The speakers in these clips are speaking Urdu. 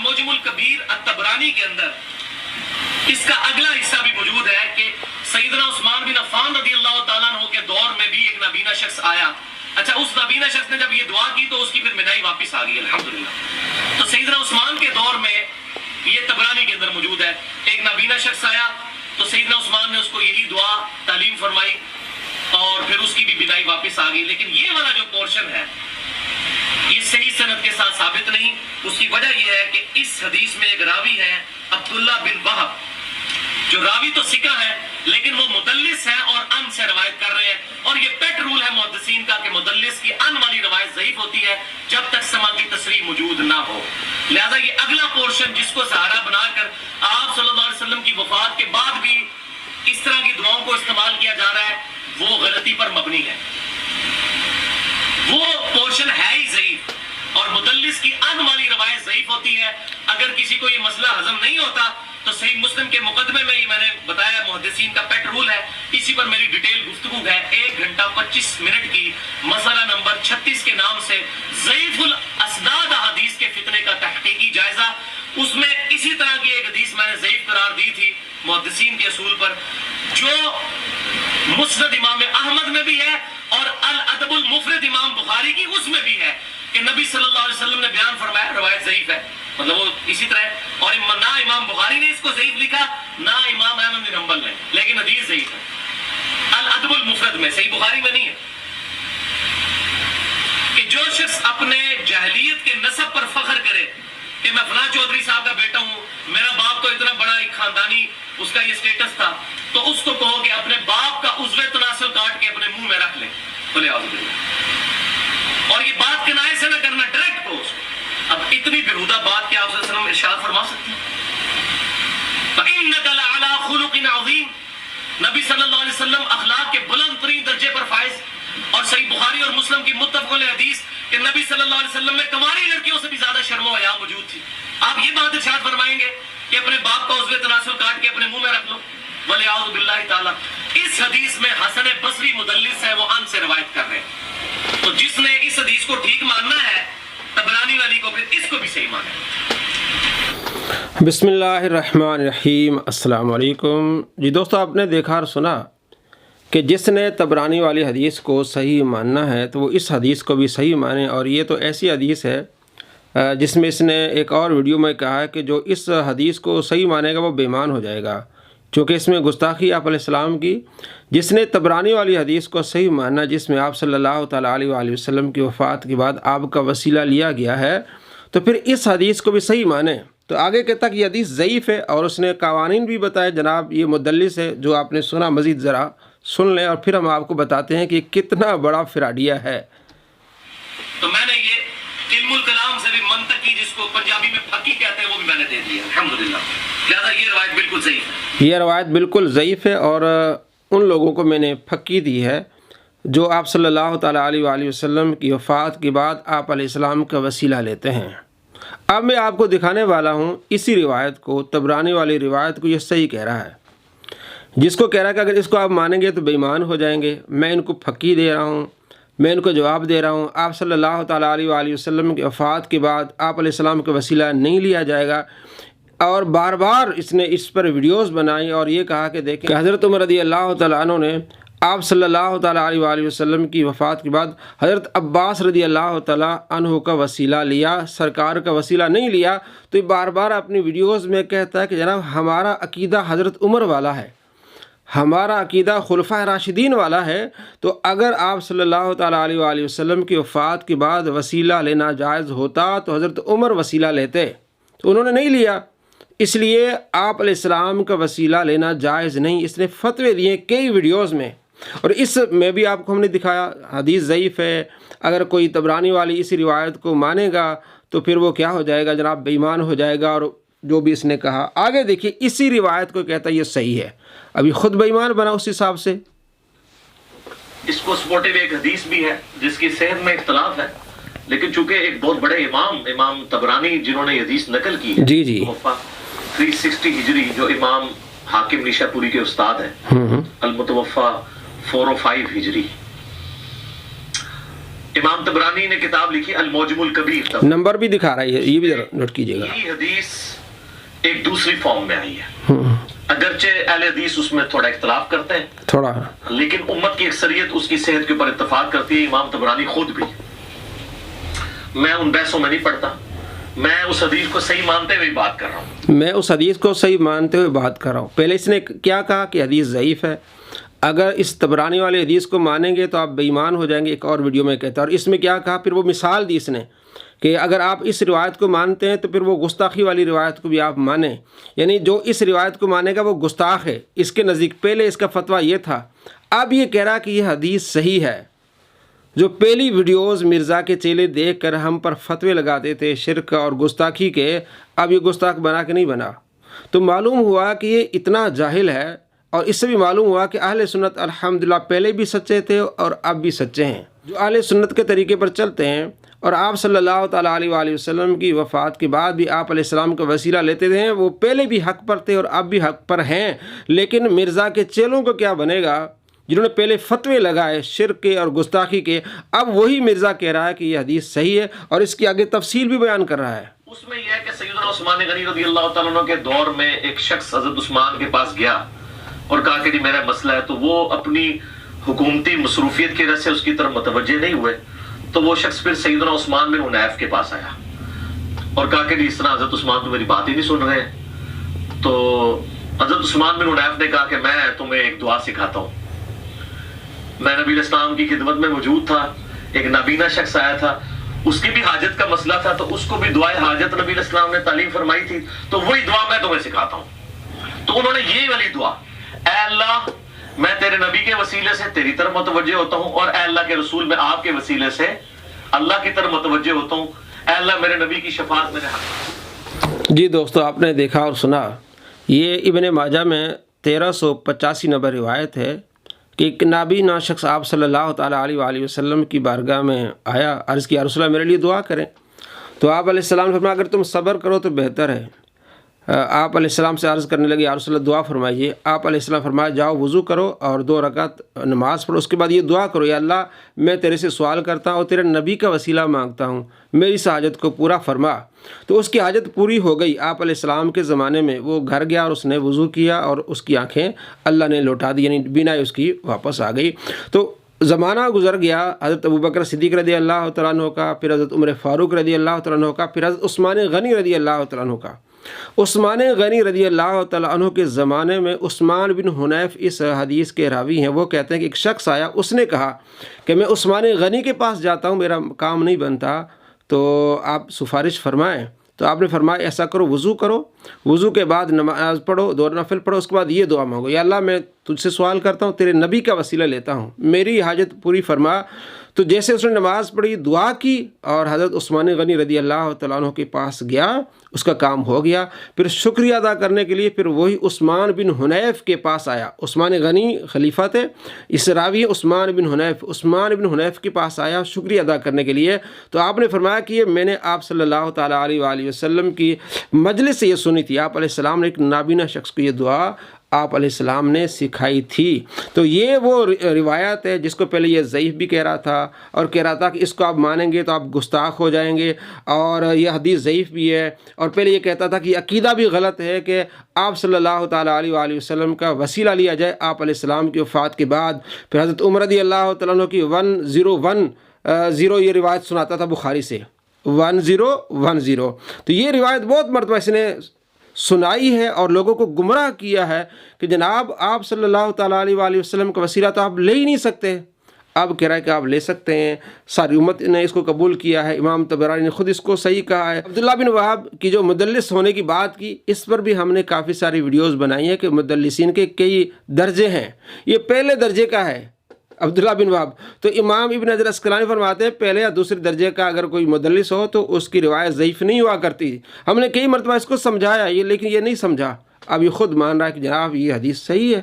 موجم الکبیر الطبرانی کے اندر اس کا اگلا حصہ بھی موجود ہے کہ سیدنا عثمان بن عفان رضی اللہ تعالیٰ عنہ کے دور میں بھی ایک نابینا شخص آیا. اچھا اس نابینا شخص نے جب یہ دعا کی تو اس کی پھر بینائی واپس آ گئی الحمدللہ. تو سیدنا عثمان کے دور میں یہ طبرانی کے اندر موجود ہے, ایک نابینا شخص آیا تو سیدنا عثمان نے اس کو یہی دعا تعلیم فرمائی اور پھر اس کی بھی بینائی واپس آ گئی. لیکن یہ والا جو پورشن ہے یہ صحیح سند کے ساتھ ثابت نہیں. اس کی وجہ یہ ہے کہ اس حدیث میں ایک راوی ہے عبداللہ بن وہب, جو راوی تو ثقہ ہے لیکن وہ مدلس ہے اور ان سے روایت کر رہے ہیں. اور یہ پیٹ رول ہے محدثین کا کہ مدلس کی ان والی روایت ضعیف ہوتی ہے جب تک سماع کی تصریح موجود نہ ہو. لہذا یہ اگلا پورشن جس کو سہارا بنا کر آپ صلی اللہ علیہ وسلم کی وفات کے بعد بھی اس طرح کی دعاؤں کو استعمال کیا جا رہا ہے وہ غلطی پر مبنی ہے. وہ پورشن ہے ہی ضعیف اور مدلس کی ان والی روایت ضعیف ہوتی ہے. اگر کسی کو یہ مسئلہ ہضم نہیں ہوتا تو صحیح مسلم کے مقدمے میں ہی میں نے بتایا محدثین کا پیٹ رول ہے, اسی پر میری ڈیٹیل گفتگو ہے 1 گھنٹہ 25 منٹ کی مسئلہ نمبر 36 کے نام سے ضعیف الاسناد حدیث کے فتنے کا تحقیقی جائزہ. اس میں اسی طرح کی ایک حدیث میں نے ضعیف قرار دی تھی محدثین کے اصول پر, جو مسند امام احمد میں بھی ہے اور الادب المفرد امام بخاری کی اس میں بھی ہے کہ نبی صلی اللہ علیہ وسلم نے بیان فرمایا, روایت ضعیف ہے مطلب وہ اسی طرح, اور نہ امام بخاری نے اس کو ضعیف لکھا نہ امام احمد بن حنبل نے, لیکن حدیث ضعیف ہے الادب المفرد میں, صحیح بخاری میں نہیں ہے. کہ جو شخص اپنے جاہلیت کے نسب پر فخر کرے کہ میں فلاں چودھری صاحب کا بیٹا ہوں, میرا باپ تو اتنا بڑا ایک خاندانی اس کا یہ سٹیٹس تھا, تو اس کو کہو کہ اپنے باپ کا عضو تناسل کاٹ کے اپنے منہ میں رکھ لے, بولے اعوذ باللہ. اور یہ بات کنائے سے نہ کرنا, ڈائریکٹ کہو اس کو. اب اتنی بےہودہ بات کہ آپ صلی اللہ علیہ وسلم ارشاد فرما سکتے ہیں فَإِنَّكَ لَعَلَىٰ خُلُقٍ عَظِيمٍ. نبی صلی اللہ علیہ وسلم اخلاق کے بلند ترین درجے پر فائز. اور صحیح بخاری اور مسلم کی متفق علیہ حدیث کہ نبی صلی اللہ علیہ وسلم میں کنواری لڑکیوں سے بھی زیادہ شرم و حیا موجود تھی. آپ یہ بات ارشاد فرمائیں گے کہ اپنے باپ کا عضو تناسل کاٹ کے اپنے منہ میں رکھ لو, وَلِعَوْذُ بِاللَّهِ تعالیٰ. اس حدیث میں حسن بصری مدلس ہے, وہ ان سے روایت کر رہے ہیں. تو جس نے اس حدیث کو ٹھیک ماننا ہے طبرانی والی کو, پھر اس کو بھی صحیح مانا ہے. بسم اللہ الرحمن الرحیم. السلام علیکم. جی دوستو, آپ نے دیکھا اور سنا کہ جس نے طبرانی والی حدیث کو صحیح ماننا ہے تو وہ اس حدیث کو بھی صحیح مانے. اور یہ تو ایسی حدیث ہے جس میں اس نے ایک اور ویڈیو میں کہا ہے کہ جو اس حدیث کو صحیح مانے گا وہ بے ایمان ہو جائے گا, چونکہ اس میں گستاخی آپ علیہ السلام کی. جس نے طبرانی والی حدیث کو صحیح ماننا جس میں آپ صلی اللہ تعالیٰ علیہ وآلہ وسلم کی وفات کے بعد آپ کا وسیلہ لیا گیا ہے, تو پھر اس حدیث کو بھی صحیح مانے. تو آگے کے تک یہ حدیث ضعیف ہے اور اس نے قوانین بھی بتائے. جناب یہ مدلس ہے جو آپ نے سنا, مزید ذرا سن لیں اور پھر ہم آپ کو بتاتے ہیں کہ کتنا بڑا فراڈیا ہے. تو میں نے یہ علم الکلام سے بھی منطقی, جس کو پنجابی میں پھکی کہتے ہیں, وہ بھی میں نے دے دیا الحمدللہ. لہذا یہ روایت بالکل ضعیف ہے. یہ روایت بالکل ضعیف ہے اور ان لوگوں کو میں نے پھکی دی ہے جو آپ صلی اللہ تعالیٰ علیہ وآلہ وسلم کی وفات کے بعد آپ علیہ السلام کا وسیلہ لیتے ہیں. اب میں آپ کو دکھانے والا ہوں اسی روایت کو, طبرانی والی روایت کو. یہ صحیح کہہ رہا ہے, جس کو کہہ رہا ہے کہ اگر اس کو آپ مانیں گے تو بے ایمان ہو جائیں گے. میں ان کو پھکی دے رہا ہوں, میں ان کو جواب دے رہا ہوں. آپ صلی اللہ تعالیٰ علیہ وآلہ وسلم کی وفات کے بعد آپ علیہ السلام کا وسیلہ نہیں لیا جائے گا. اور بار بار اس نے اس پر ویڈیوز بنائی اور یہ کہا کہ دیکھیں کہ حضرت عمر رضی اللہ تعالیٰ عنہ نے آپ صلی اللہ تعالیٰ علیہ وآلہ وسلم کی وفات کے بعد حضرت عباس رضی اللہ تعالیٰ عنہ کا وسیلہ لیا, سرکار کا وسیلہ نہیں لیا. تو یہ بار بار اپنی ویڈیوز میں کہتا ہے کہ جناب ہمارا عقیدہ حضرت عمر والا ہے, ہمارا عقیدہ خلفائے راشدین والا ہے. تو اگر آپ صلی اللہ تعالیٰ علیہ وآلہ وسلم کی وفات کے بعد وسیلہ لینا جائز ہوتا تو حضرت عمر وسیلہ لیتے, تو انہوں نے نہیں لیا, اس لیے آپ علیہ السلام کا وسیلہ لینا جائز نہیں. اس نے فتوے دیے کئی ویڈیوز میں, اور اس میں بھی آپ کو ہم نے دکھایا حدیث ضعیف ہے. اگر کوئی طبرانی والی اسی روایت کو مانے گا تو پھر وہ کیا ہو جائے گا جناب, بے ایمان ہو جائے گا. اور جو بھی اس نے کہا آگے دیکھیے, اسی روایت کو کہتا ہے یہ صحیح ہے, ابھی خود بے ایمان بنا اس حساب سے. اس کو سپورٹیو ایک حدیث بھی ہے جس کی صحت میں اختلاف ہے, لیکن چونکہ ایک بہت بڑے امام طبرانی جنہوں نے یہ حدیث نقل کی ہے, جی 360 ہجری, جو امام حاکم نیشا پوری کے استاد ہیں, المتوفا 405 ہجری. امام طبرانی نے کتاب لکھی المعجم الکبیر، نمبر بھی دکھا رہا ہے، یہ بھی ذرا نوٹ کیجیے گا۔ یہ حدیث ایک دوسری فارم میں آئی ہے، اگرچہ اہل حدیث اس میں تھوڑا اختلاف کرتے ہیں تھوڑا، لیکن امت کی اکثریت اس کی صحت کے اوپر اتفاق کرتی ہے، امام طبرانی خود بھی۔ میں ان بحثوں میں نہیں پڑتا، میں اس حدیث کو صحیح مانتے ہوئے بات کر رہا ہوں۔ میں اس حدیث کو صحیح مانتے ہوئے بات کر رہا ہوں۔ پہلے اس نے کیا کہا کہ حدیث ضعیف ہے، اگر اس طبرانی والے حدیث کو مانیں گے تو آپ بے ایمان ہو جائیں گے، ایک اور ویڈیو میں کہتا ہے۔ اور اس میں کیا کہا، پھر وہ مثال دی اس نے کہ اگر آپ اس روایت کو مانتے ہیں تو پھر وہ گستاخی والی روایت کو بھی آپ مانیں، یعنی جو اس روایت کو مانے گا وہ گستاخ ہے اس کے نزدیک۔ پہلے اس کا فتویٰ یہ تھا، اب یہ کہہ رہا کہ یہ حدیث صحیح ہے۔ جو پہلی ویڈیوز مرزا کے چیلے دیکھ کر ہم پر فتوے لگاتے تھے شرک اور گستاخی کے، اب یہ گستاخ بنا کہ نہیں بنا۔ تو معلوم ہوا کہ یہ اتنا جاہل ہے، اور اس سے بھی معلوم ہوا کہ اہل سنت الحمدللہ پہلے بھی سچے تھے اور اب بھی سچے ہیں۔ جو اہل سنت کے طریقے پر چلتے ہیں اور آپ صلی اللہ تعالیٰ علیہ وآلہ وسلم کی وفات کے بعد بھی آپ علیہ السلام کا وسیلہ لیتے تھے، وہ پہلے بھی حق پر تھے اور اب بھی حق پر ہیں۔ لیکن مرزا کے چیلوں کو کیا بنے گا جنہوں نے پہلے فتوے لگائے شرک کے اور گستاخی کے، اب وہی مرزا کہہ رہا ہے کہ یہ حدیث صحیح ہے اور اس کی آگے تفصیل بھی بیان کر رہا ہے۔ اس میں یہ ہے کہ سیدنا عثمان غنی رضی اللہ تعالیٰ عنہ کے دور میں ایک شخص حضرت عثمان کے پاس گیا اور کہا کہ جی میرا مسئلہ ہے، تو وہ اپنی حکومتی مصروفیت کی وجہ سے اس کی طرف متوجہ نہیں ہوئے، تو وہ شخص پھر سیدنا عثمان بن حنیف کے پاس آیا اور کہا کہ جی اس طرح حضرت عثمان تو میری بات ہی نہیں سن رہے ہیں۔ تو حضرت عثمان بن حنیف نے کہا کہ میں تمہیں ایک دعا سکھاتا ہوں۔ میں نبی علیہ السلام کی خدمت میں موجود تھا، ایک نابینا شخص آیا تھا، اس کی بھی حاجت کا مسئلہ تھا، تو اس کو بھی دعائے حاجت نبی علیہ السلام نے تعلیم فرمائی تھی، تو وہی دعا میں تمہیں سکھاتا ہوں۔ تو انہوں نے یہی والی دعا، اے اللہ میں تیرے نبی کے وسیلے سے تیری طرف متوجہ ہوتا ہوں، اور اے اللہ کے رسول میں آپ کے وسیلے سے اللہ کی طرف متوجہ ہوتا ہوں، اے اللہ میرے نبی کی شفاعت میرے حق۔ جی دوستو، آپ نے دیکھا اور سنا، یہ ابن ماجہ میں 1385 نمبر روایت ہے کہ ایک نابینا شخص آپ صلی اللہ تعالیٰ علیہ وآلہ وسلم کی بارگاہ میں آیا، عرض کیا رسول اللہ میرے لیے دعا کریں۔ تو آپ علیہ السلام نے فرمایا اگر تم صبر کرو تو بہتر ہے۔ آپ علیہ السلام سے عرض کرنے لگے یا رسول اللہ دعا فرمائیے۔ آپ علیہ السلام فرمایا جاؤ وضو کرو اور 2 رکعت نماز پڑھو، اس کے بعد یہ دعا کرو، یا اللہ میں تیرے سے سوال کرتا ہوں اور تیرے نبی کا وسیلہ مانگتا ہوں، میری اس حاجت کو پورا فرما۔ تو اس کی حاجت پوری ہو گئی۔ آپ علیہ السلام کے زمانے میں وہ گھر گیا اور اس نے وضو کیا اور اس کی آنکھیں اللہ نے لوٹا دی، یعنی بینائی اس کی واپس آ گئی۔ تو زمانہ گزر گیا، حضرت ابوبکر صدیق رضی اللہ تعالیٰ عنہ کا، پھر حضرت عمر فاروق رضی اللہ تعالیٰ عنہ کا، پھر حضرت عثمان غنی رضی اللہ تعالیٰ عنہ کا۔ عثمان غنی رضی اللہ تعالیٰ عنہ کے زمانے میں عثمان بن حنیف اس حدیث کے راوی ہیں، وہ کہتے ہیں کہ ایک شخص آیا، اس نے کہا کہ میں عثمان غنی کے پاس جاتا ہوں، میرا کام نہیں بنتا، تو آپ سفارش فرمائیں۔ تو آپ نے فرمایا ایسا کرو، وضو کرو، وضو کے بعد نماز پڑھو، 2 نفل پڑھو، اس کے بعد یہ دعا مانگو، یا اللہ میں تجھ سے سوال کرتا ہوں، تیرے نبی کا وسیلہ لیتا ہوں، میری حاجت پوری فرما۔ تو جیسے اس نے نماز پڑھی، دعا کی اور حضرت عثمان غنی رضی اللہ تعالیٰ عنہ کے پاس گیا، اس کا کام ہو گیا۔ پھر شکریہ ادا کرنے کے لیے پھر وہی عثمان بن حنیف کے پاس آیا۔ عثمان غنی خلیفہ تھے، اس راوی عثمان بن حنیف کے پاس آیا شکریہ ادا کرنے کے لیے۔ تو آپ نے فرمایا کہ یہ میں نے آپ صلی اللہ تعالیٰ علیہ وآلہ وسلم کی مجلس سے یہ سنی تھی، آپ علیہ السلام نے ایک نابینا شخص کو یہ دعا آپ علیہ السلام نے سکھائی تھی۔ تو یہ وہ روایت ہے جس کو پہلے یہ ضعیف بھی کہہ رہا تھا اور کہہ رہا تھا کہ اس کو آپ مانیں گے تو آپ گستاخ ہو جائیں گے، اور یہ حدیث ضعیف بھی ہے، اور پہلے یہ کہتا تھا کہ یہ عقیدہ بھی غلط ہے کہ آپ صلی اللہ تعالیٰ علیہ وآلہ وسلم کا وسیلہ لیا جائے آپ علیہ السلام کی وفات کے بعد۔ پھر حضرت عمر رضی اللہ تعالیٰ عنہ کی 1010 یہ روایت سناتا تھا بخاری سے، 1010۔ تو یہ روایت بہت مرتبہ اس نے سنائی ہے اور لوگوں کو گمراہ کیا ہے کہ جناب آپ صلی اللہ تعالیٰ علیہ وآلہ وسلم کا وسیلہ تو آپ لے ہی نہیں سکتے، اب کہہ رہا ہے کہ آپ لے سکتے ہیں، ساری امت نے اس کو قبول کیا ہے، امام طبرانی نے خود اس کو صحیح کہا ہے۔ عبداللہ بن وہاب کی جو مدلس ہونے کی بات کی، اس پر بھی ہم نے کافی ساری ویڈیوز بنائی ہیں کہ مدلسین کے کئی درجے ہیں، یہ پہلے درجے کا ہے عبداللہ بن وہاب۔ تو امام ابن حجر عسقلانی فرماتے ہیں پہلے یا دوسرے درجے کا اگر کوئی مدلس ہو تو اس کی روایت ضعیف نہیں ہوا کرتی۔ ہم نے کئی مرتبہ اس کو سمجھایا لیکن یہ نہیں سمجھا، اب یہ خود مان رہا ہے کہ جناب یہ حدیث صحیح ہے۔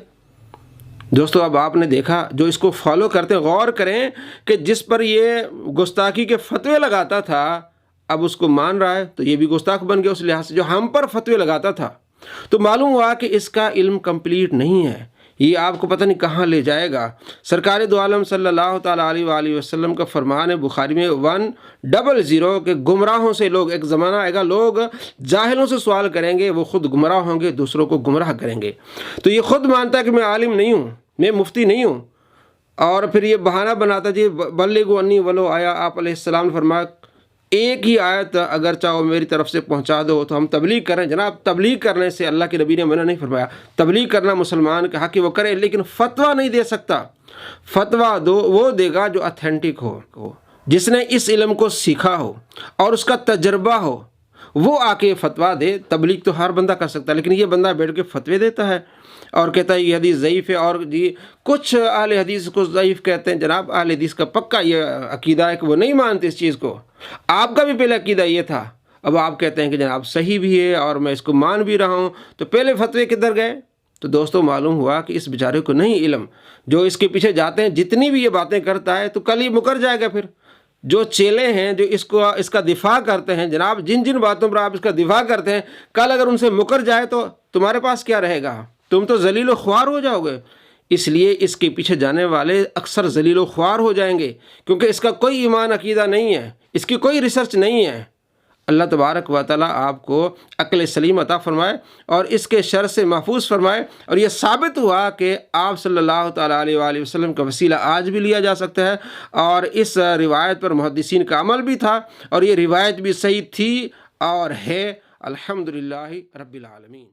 دوستو اب آپ نے دیکھا، جو اس کو فالو کرتے ہیں غور کریں کہ جس پر یہ گستاخی کے فتوے لگاتا تھا اب اس کو مان رہا ہے تو یہ بھی گستاخ بن گیا اس لحاظ سے، جو ہم پر فتوے لگاتا تھا۔ تو معلوم ہوا کہ اس کا علم کمپلیٹ نہیں ہے، یہ آپ کو پتہ نہیں کہاں لے جائے گا۔ سرکار دو عالم صلی اللہ تعالیٰ علیہ وآلہ وسلم کا فرمان ہے بخاری میں 100 کہ گمراہوں سے لوگ، ایک زمانہ آئے گا لوگ جاہلوں سے سوال کریں گے، وہ خود گمراہ ہوں گے، دوسروں کو گمراہ کریں گے۔ تو یہ خود مانتا ہے کہ میں عالم نہیں ہوں، میں مفتی نہیں ہوں، اور پھر یہ بہانہ بناتا جی بلغوا انی ولو آیا۔ آپ علیہ السلام نے فرمایا ایک ہی آیت اگر چاہو میری طرف سے پہنچا دو تو ہم تبلیغ کریں۔ جناب تبلیغ کرنے سے اللہ کے نبی نے منع نہیں فرمایا، تبلیغ کرنا مسلمان کا حق ہے، وہ کرے، لیکن فتویٰ نہیں دے سکتا۔ فتویٰ وہ دے گا جو اتھینٹک ہو، جس نے اس علم کو سیکھا ہو اور اس کا تجربہ ہو، وہ آ کے فتویٰ دے۔ تبلیغ تو ہر بندہ کر سکتا ہے، لیکن یہ بندہ بیٹھ کے فتوے دیتا ہے اور کہتا ہے یہ حدیث ضعیف ہے، اور جی کچھ اہل حدیث کو ضعیف کہتے ہیں۔ جناب اہل حدیث کا پکا یہ عقیدہ ہے کہ وہ نہیں مانتے اس چیز کو، آپ کا بھی پہلے عقیدہ یہ تھا، اب آپ کہتے ہیں کہ جناب صحیح بھی ہے اور میں اس کو مان بھی رہا ہوں، تو پہلے فتوے کدھر گئے؟ تو دوستوں معلوم ہوا کہ اس بیچارے کو نہیں علم، جو اس کے پیچھے جاتے ہیں جتنی بھی یہ باتیں کرتا ہے تو کل ہی مکر جائے گا۔ پھر جو چیلے ہیں جو اس کا دفاع کرتے ہیں، جناب جن باتوں پر آپ اس کا دفاع کرتے ہیں، کل اگر ان سے مکر جائے تو تمہارے پاس کیا رہے گا؟ تم تو ذلیل و خوار ہو جاؤ گے۔ اس لیے اس کے پیچھے جانے والے اکثر ذلیل و خوار ہو جائیں گے، کیونکہ اس کا کوئی ایمان عقیدہ نہیں ہے، اس کی کوئی ریسرچ نہیں ہے۔ اللہ تبارک و تعالیٰ آپ کو عقل سلیم عطا فرمائے اور اس کے شر سے محفوظ فرمائے۔ اور یہ ثابت ہوا کہ آپ صلی اللہ تعالیٰ علیہ وآلہ وسلم کا وسیلہ آج بھی لیا جا سکتا ہے، اور اس روایت پر محدثین کا عمل بھی تھا، اور یہ روایت بھی صحیح تھی اور ہے۔ الحمدللہ رب العالمین۔